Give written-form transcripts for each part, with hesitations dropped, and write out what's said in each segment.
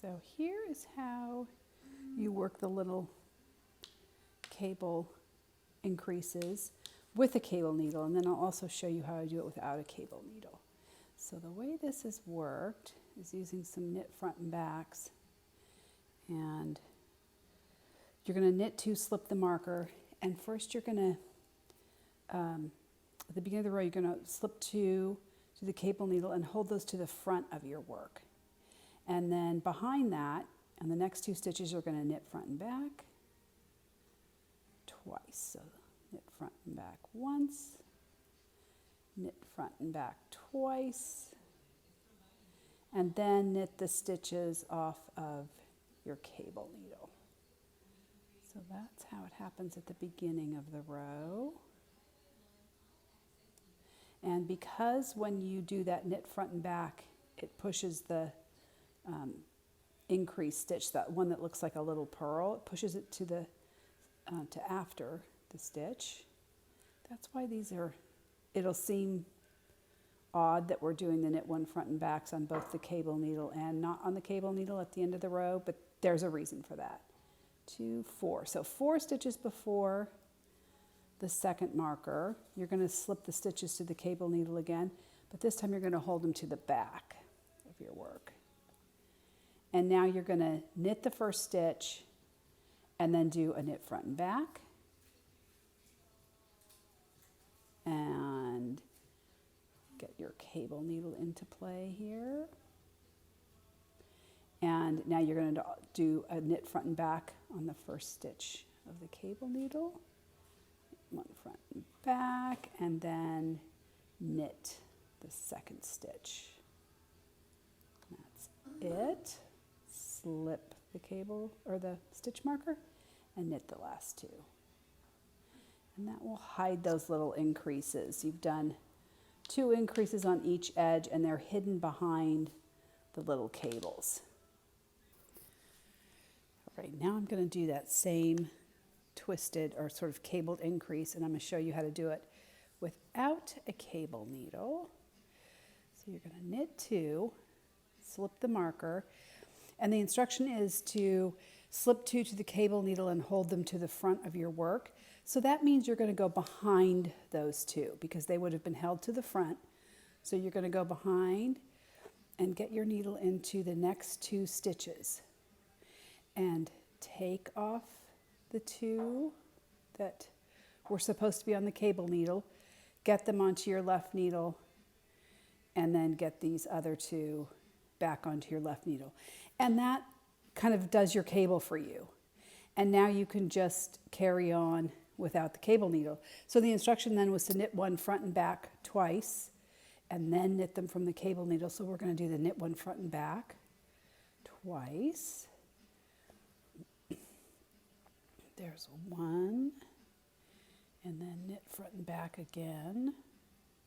So here is how you work the little cable increases with a cable needle, and then I'll also show you how to do it without a cable needle. So the way this is worked is using some knit front and backs, and you're going to knit 2, slip the marker, and first you're going to, at the beginning of the row, you're going to slip 2 to the cable needle and hold those to the front of your work. And then behind that, on the next 2 stitches, you're going to knit front and back twice. So knit front and back once, knit front and back twice, and then knit the stitches off of your cable needle. So that's how it happens at the beginning of the row. And because when you do that knit front and back, it pushes the increased stitch, that one that looks like a little pearl, it pushes it to the to after the stitch. That's why these are, it'll seem odd that we're doing the knit 1 front and backs on both the cable needle and not on the cable needle at the end of the row, but there's a reason for that. 2, 4. So 4 stitches before the second marker, you're going to slip the stitches to the cable needle again, but this time you're going to hold them to the back of your work. And now you're going to knit the first stitch and then do a knit front and back. And get your cable needle into play here. And now you're going to do a knit front and back on the first stitch of the cable needle. 1 front and back, and then knit the second stitch. That's it. Slip the cable or the stitch marker and knit the last 2. And that will hide those little increases. You've done 2 increases on each edge, and they're hidden behind the little cables. All right, now I'm going to do that same twisted or sort of cabled increase, and I'm going to show you how to do it without a cable needle. So you're going to knit 2, slip the marker, and the instruction is to slip 2 to the cable needle and hold them to the front of your work. So that means you're going to go behind those 2 because they would have been held to the front. So you're going to go behind and get your needle into the next 2 stitches and take off the 2 that were supposed to be on the cable needle, get them onto your left needle, and then get these other 2 back onto your left needle. And that kind of does your cable for you. And now you can just carry on without the cable needle. So the instruction then was to knit 1 front and back twice, and then knit them from the cable needle. So we're going to do the knit 1 front and back twice. There's 1, and then knit front and back again.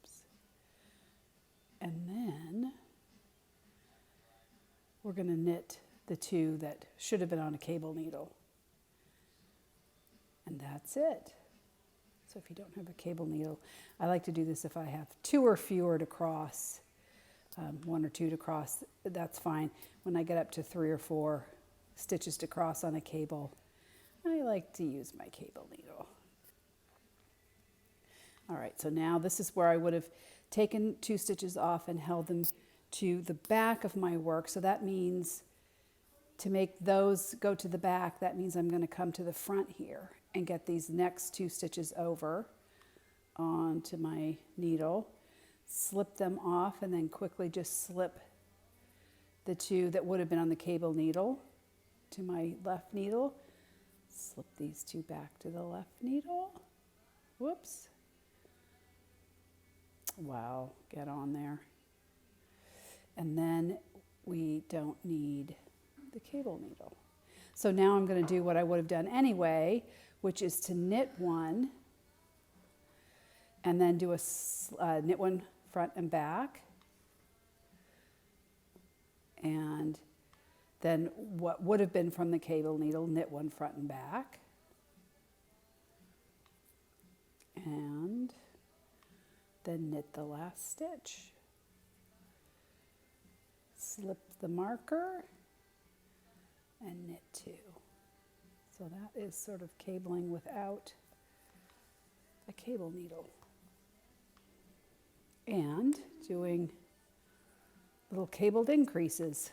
Oops. And then we're going to knit the 2 that should have been on a cable needle. And that's it. So if you don't have a cable needle, I like to do this if I have 2 or fewer to cross, 1 or 2 to cross, that's fine. When I get up to 3 or 4 stitches to cross on a cable, I like to use my cable needle. All right, so now this is where I would have taken 2 stitches off and held them to the back of my work. So that means to make those go to the back, that means I'm going to come to the front here and get these next 2 stitches over onto my needle, slip them off, and then quickly just slip the 2 that would have been on the cable needle to my left needle. Slip these 2 back to the left needle. Whoops. Wow, get on there. And then we don't need the cable needle. So now I'm going to do what I would have done anyway, which is to knit 1 and then do a knit 1 front and back, and then what would have been from the cable needle, knit 1 front and back, and then knit the last stitch. Slip the marker and knit 2. So that is sort of cabling without a cable needle. And doing little cabled increases.